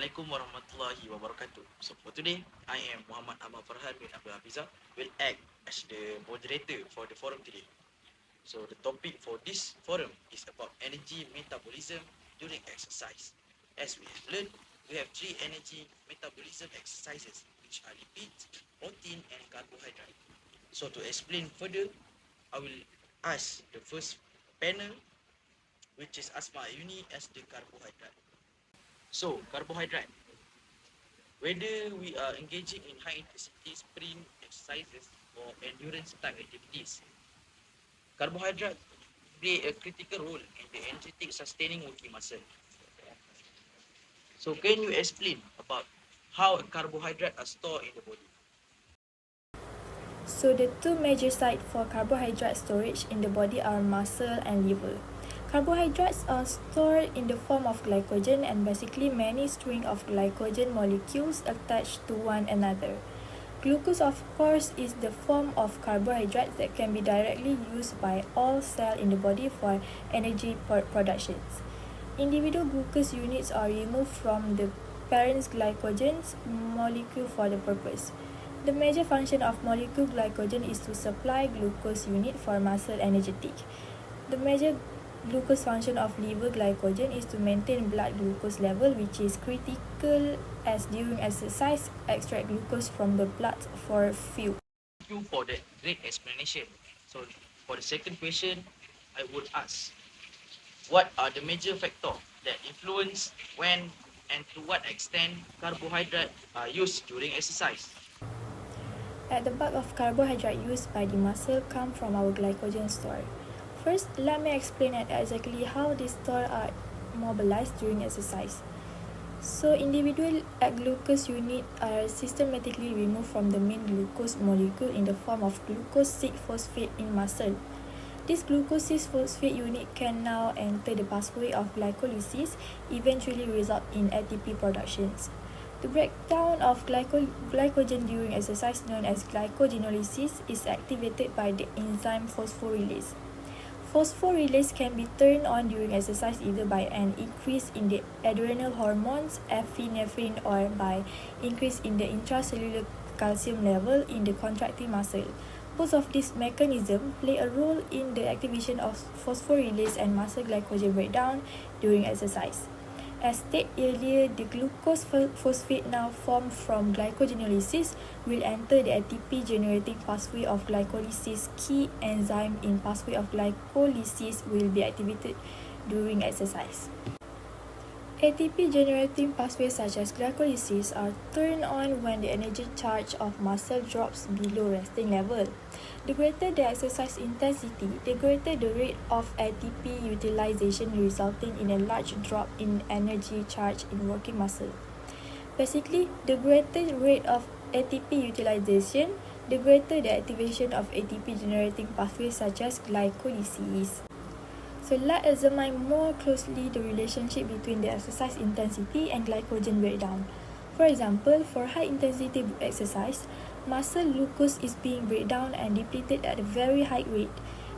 Assalamualaikum warahmatullahi wabarakatuh. So for today, I am Muhammad FARHAN bin ABDUL will act as the moderator for the forum today. So the topic for this forum is about energy metabolism during exercise. As we have learned, we have three energy metabolism exercises, which are lipids, protein, and carbohydrate. So to explain further, I will ask the first panel, which is ASMA AIYUNI, as the carbohydrate. So carbohydrate. Whether we are engaging in high intensity sprint exercises or endurance type activities, carbohydrates play a critical role in the energetic sustaining working muscle. So can you explain about how carbohydrates are stored in the body? So the two major sites for carbohydrate storage in the body are muscle and liver. Carbohydrates are stored in the form of glycogen and basically many strings of glycogen molecules attached to one another. Glucose, of course, is the form of carbohydrates that can be directly used by all cells in the body for energy productions. Individual glucose units are removed from the parent glycogen molecule for the purpose. The major function of molecule glycogen is to supply glucose unit for muscle energetic. The major glucose function of liver glycogen is to maintain blood glucose level, which is critical as during exercise extract glucose from the blood for fuel. Thank you for that great explanation. So for the second question, I would ask, what are the major factors that influence when and to what extent carbohydrates are used during exercise? At the bulk of carbohydrate used by the muscle come from our glycogen store. First, let me explain exactly how these stores are mobilized during exercise. So, individual glucose units are systematically removed from the main glucose molecule in the form of glucose 6-phosphate in muscle. This glucose 6-phosphate unit can now enter the pathway of glycolysis, eventually result in ATP productions. The breakdown of glycogen during exercise, known as glycogenolysis, is activated by the enzyme phosphorylase. Phosphorylase can be turned on during exercise either by an increase in the adrenal hormones, epinephrine, or by increase in the intracellular calcium level in the contracting muscle. Both of these mechanisms play a role in the activation of phosphorylase and muscle glycogen breakdown during exercise. As stated earlier, the glucose phosphate now formed from glycogenolysis will enter the ATP generating pathway of glycolysis. Key enzyme in pathway of glycolysis will be activated during exercise. ATP generating pathways such as glycolysis are turned on when the energy charge of muscle drops below resting level. The greater the exercise intensity, the greater the rate of ATP utilization, resulting in a large drop in energy charge in working muscle. Basically, the greater rate of ATP utilization, the greater the activation of ATP generating pathways such as glycolysis. So let's examine more closely the relationship between the exercise intensity and glycogen breakdown. For example, for high intensity exercise, muscle glucose is being breakdown and depleted at a very high rate.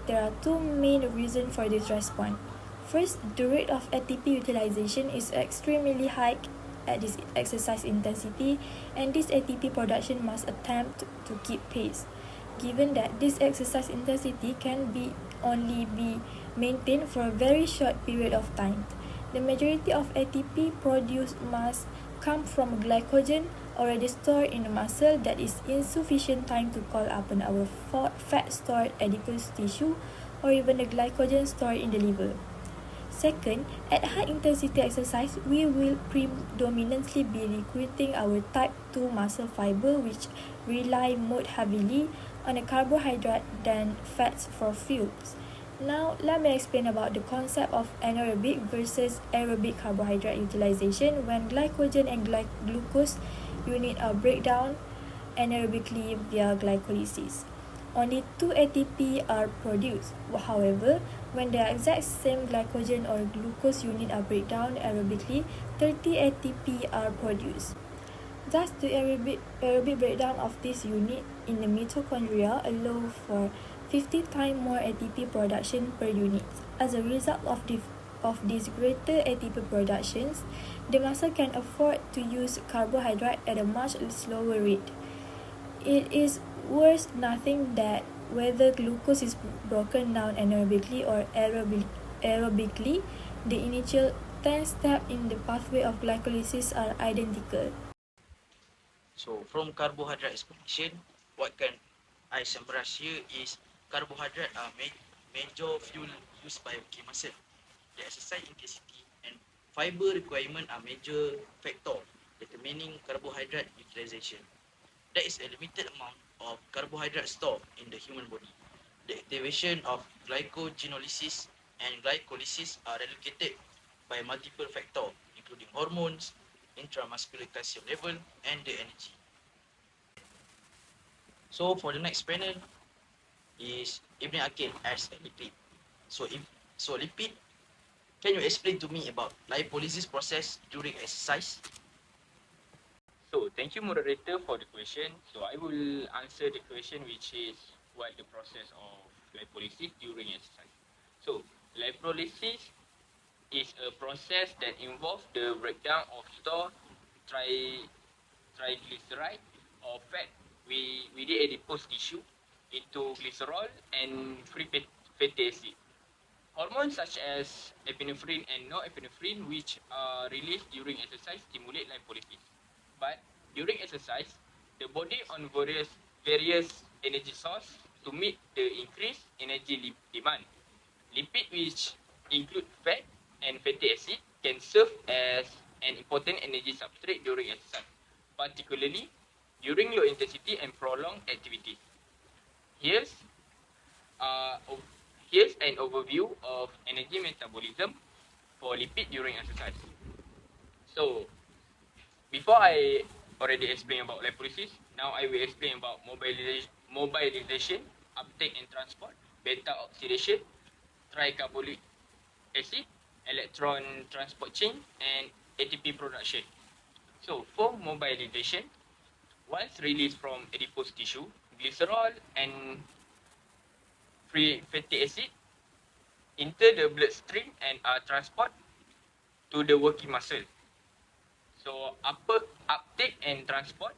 There are two main reasons for this response. First, the rate of ATP utilization is extremely high at this exercise intensity, and this ATP production must attempt to keep pace. Given that this exercise intensity can only be maintained for a very short period of time, the majority of ATP produced must come from glycogen already stored in the muscle that is insufficient time to call upon our fat stored adipose tissue or even the glycogen stored in the liver. Second, at high intensity exercise, we will predominantly be recruiting our type 2 muscle fiber, which rely more heavily on a carbohydrate than fats for fuels. Now, let me explain about the concept of anaerobic versus aerobic carbohydrate utilization when glycogen and glucose unit are breakdown anaerobically via glycolysis. Only 2 ATP are produced. However, when the exact same glycogen or glucose unit are breakdown aerobically, 30 ATP are produced. Thus, the aerobic breakdown of this unit in the mitochondria allow for 50 times more ATP production per unit. As a result of of these greater ATP productions, the muscle can afford to use carbohydrate at a much slower rate. It is worth nothing that whether glucose is broken down anaerobically or aerobically, the initial 10 steps in the pathway of glycolysis are identical. So from carbohydrate explanation, what can I summarize here is carbohydrate are major fuel used by working muscle. The exercise intensity and fiber requirement are major factor determining carbohydrate utilization. There is a limited amount of carbohydrate stored in the human body. The activation of glycogenolysis and glycolysis are regulated by multiple factors, including hormones, intramuscular calcium level, and the energy. So for the next panel is Ibn Akil as a lipid. So lipid, can you explain to me about lipolysis process during exercise? So thank you moderator for the question. So I will answer the question, which is what the process of lipolysis during exercise. So lipolysis is a process that involves the breakdown of stored triglyceride or fat within adipose tissue into glycerol and free fatty acid. Hormones such as epinephrine and norepinephrine, which are released during exercise, stimulate lipolysis. But during exercise, the body on various energy source to meet the increased energy demand. Lipid, which include fat and fatty acid, can serve as an important energy substrate during exercise, particularly during low intensity and prolonged activities. Here's uh, Here's an overview of energy metabolism for lipid during exercise. So, before I already explained about lipolysis, now I will explain about mobilization, uptake and transport, beta oxidation, tricarbolic acid, electron transport chain, and ATP production. So, for mobilization, once released from adipose tissue, glycerol and free fatty acid enter the bloodstream and are transported to the working muscle. So uptake and transport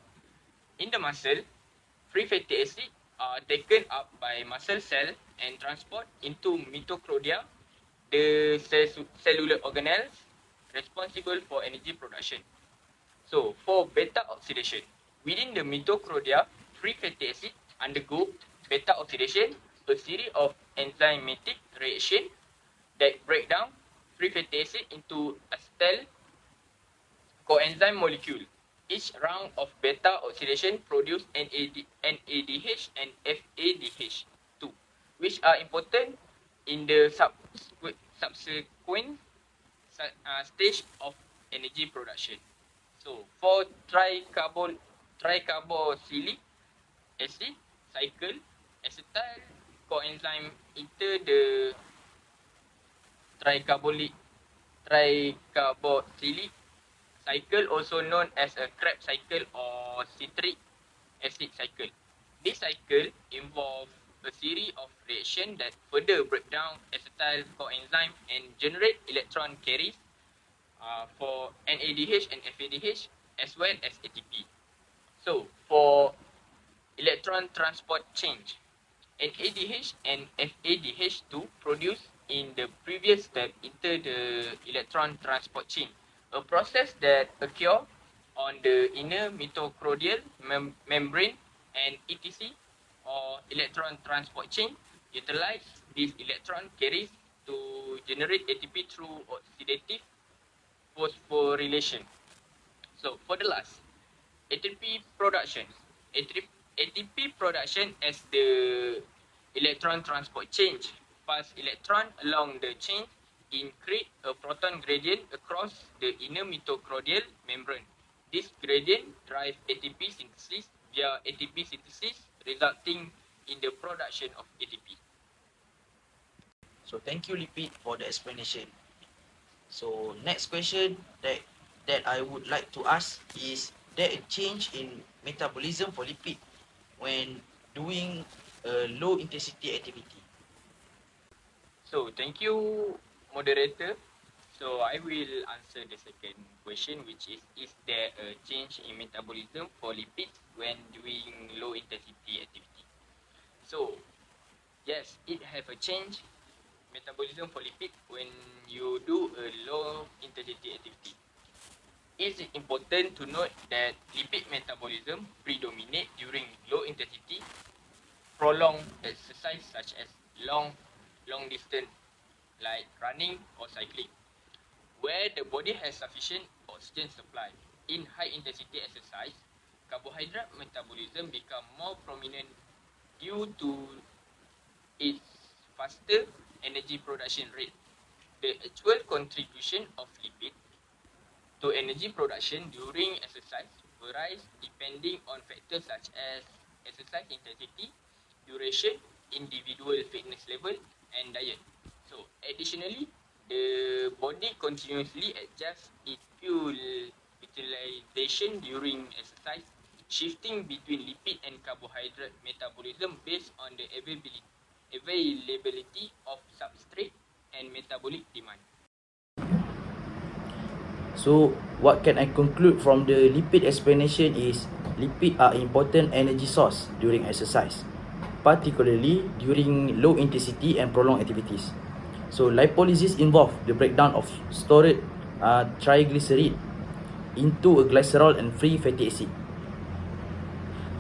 in the muscle, free fatty acid are taken up by muscle cell and transport into mitochondria, the cellular organelles responsible for energy production. So for beta oxidation, within the mitochondria, free fatty acid undergo beta oxidation, a series of enzymatic reactions that break down free fatty acid into acetyl coenzyme molecule. Each round of beta oxidation produces NADH and FADH2, which are important in the subsequent stage of energy production. So for tricarboxylic acid cycle, acetyl coenzyme enter the tricarboxylic cycle, also known as a Krebs cycle or citric acid cycle. This cycle involves a series of reactions that further break down acetyl coenzyme and generate electron carriers for NADH and FADH as well as ATP. So for electron transport change, NADH and FADH2 produced in the previous step enter the electron transport chain, a process that occurs on the inner mitochondrial membrane, and ETC or electron transport chain utilize these electron carriers to generate ATP through oxidative phosphorylation. So for the last, ATP production. ATP production as the electron transport change pass electron along the chain create a proton gradient across the inner mitochondrial membrane. This gradient drives ATP synthesis via ATP synthesis, resulting in the production of ATP. So thank you Lipid for the explanation. So next question that I would like to ask is there a change in metabolism for lipid when doing a low intensity activity? So thank you moderator So I will answer the second question, which is there a change in metabolism for lipids when doing low intensity activity? So yes, it have a change metabolism for lipid when you do a low intensity activity. It's important to note that lipid metabolism predominate during low intensity prolonged exercise such as long distance like running or cycling, where the body has sufficient oxygen supply. In high intensity exercise, carbohydrate metabolism become more prominent due to its faster energy production rate. The actual contribution of lipid to energy production during exercise varies depending on factors such as exercise intensity, duration, individual fitness level, and diet. So, additionally, the body continuously adjusts its fuel utilization during exercise, shifting between lipid and carbohydrate metabolism based on the availability of substrate and metabolic demand. So what can I conclude from the lipid explanation is lipid are important energy source during exercise, particularly during low intensity and prolonged activities. So lipolysis involves the breakdown of stored triglyceride into a glycerol and free fatty acid.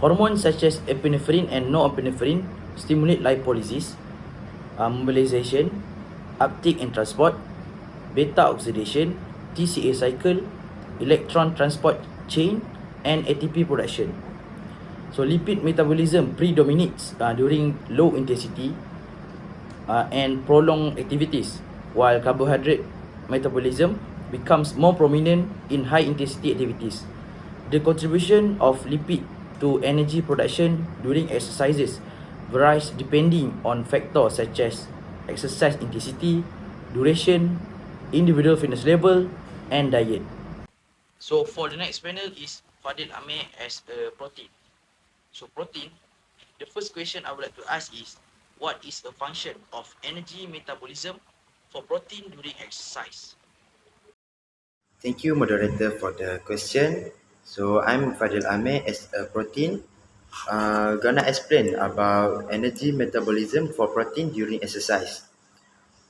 Hormones such as epinephrine and norepinephrine stimulate lipolysis, mobilization, uptake and transport, beta oxidation, TCA cycle, electron transport chain, and ATP production. So lipid metabolism predominates during low intensity and prolonged activities, while carbohydrate metabolism becomes more prominent in high intensity activities. The contribution of lipid to energy production during exercises varies depending on factors such as exercise intensity, duration, individual fitness level, and diet. So for the next panel is Fadhil AMIR as a protein. So protein, the first question I would like to ask is, what is the function of energy metabolism for protein during exercise? Thank you, moderator, for the question. So I'm Fadhil Amir as a protein. Gonna explain about energy metabolism for protein during exercise.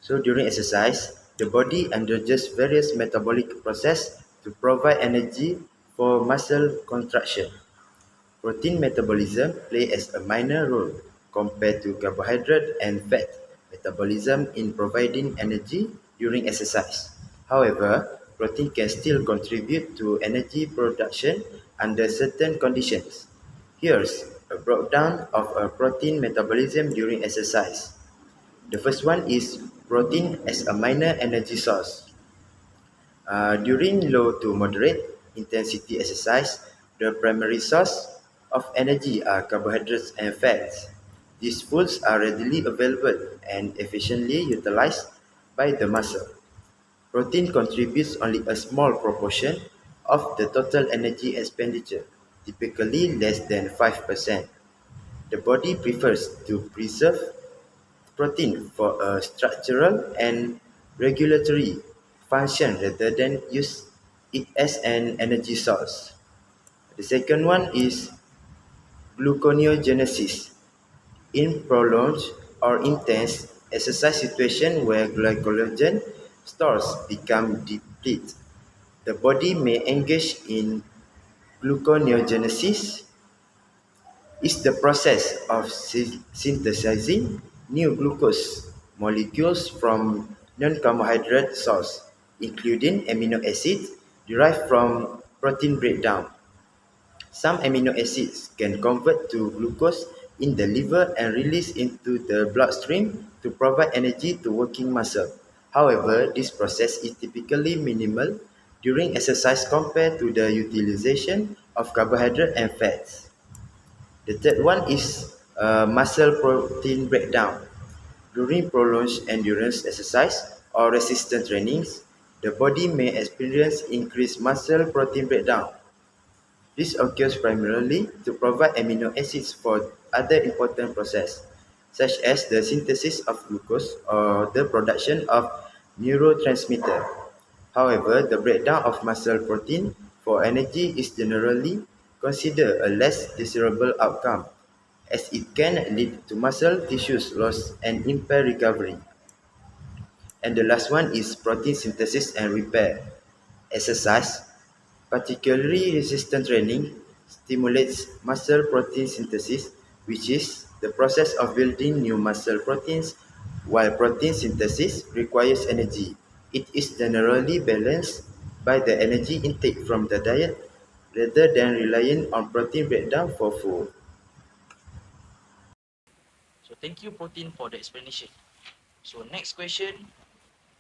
So during exercise, the body undergoes various metabolic process to provide energy for muscle contraction. Protein metabolism plays as a minor role compared to carbohydrate and fat metabolism in providing energy during exercise. However, protein can still contribute to energy production under certain conditions. Here's a breakdown of a protein metabolism during exercise. The first one is protein as a minor energy source. During low to moderate intensity exercise, the primary source of energy are carbohydrates and fats. These foods are readily available and efficiently utilized by the muscle. Protein contributes only a small proportion of the total energy expenditure, typically less than 5%. The body prefers to preserve protein for a structural and regulatory function rather than use it as an energy source. The second one is gluconeogenesis. In prolonged or intense exercise situation where glycogen stores become depleted, the body may engage in gluconeogenesis is the process of synthesizing new glucose molecules from non-carbohydrate sources, including amino acids derived from protein breakdown. Some amino acids can convert to glucose in the liver and release into the bloodstream to provide energy to working muscle. However, this process is typically minimal during exercise compared to the utilization of carbohydrate and fats. The third one is muscle protein breakdown. During prolonged endurance exercise or resistance trainings, the body may experience increased muscle protein breakdown. This occurs primarily to provide amino acids for other important processes, such as the synthesis of glucose or the production of neurotransmitter. However, the breakdown of muscle protein for energy is generally considered a less desirable outcome, as it can lead to muscle tissues loss and impair recovery. And the last one is protein synthesis and repair. Exercise, particularly resistance training, stimulates muscle protein synthesis, which is the process of building new muscle proteins, while protein synthesis requires energy. It is generally balanced by the energy intake from the diet rather than relying on protein breakdown for food. So thank you, Protein, for the explanation. So next question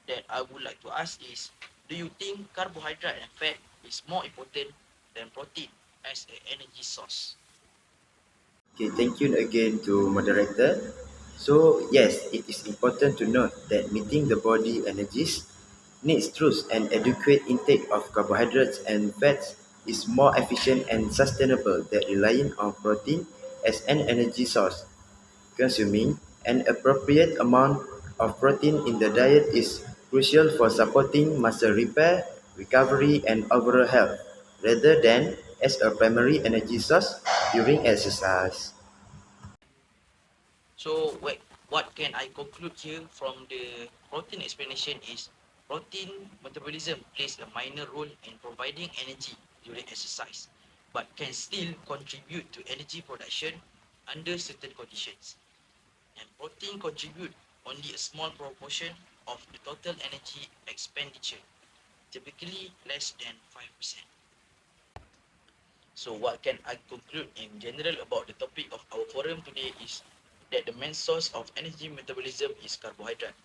that I would like to ask is, do you think carbohydrate and fat is more important than protein as an energy source? Okay, thank you again to moderator. So yes, it is important to note that meeting the body energies needs through an adequate intake of carbohydrates and fats is more efficient and sustainable than relying on protein as an energy source. Consuming an appropriate amount of protein in the diet is crucial for supporting muscle repair, recovery, and overall health, rather than as a primary energy source during exercise. So what can I conclude here from the protein explanation is protein metabolism plays a minor role in providing energy during exercise, but can still contribute to energy production under certain conditions. And protein contribute only a small proportion of the total energy expenditure, typically less than 5%. So what can I conclude in general about the topic of our forum today is that the main source of energy metabolism is carbohydrate,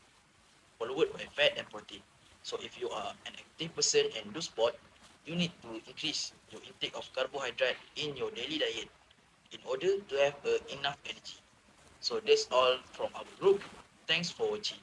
followed by fat and protein. So if you are an active person and lose sport, you need to increase your intake of carbohydrate in your daily diet in order to have enough energy. So that's all from our group. Thanks for watching.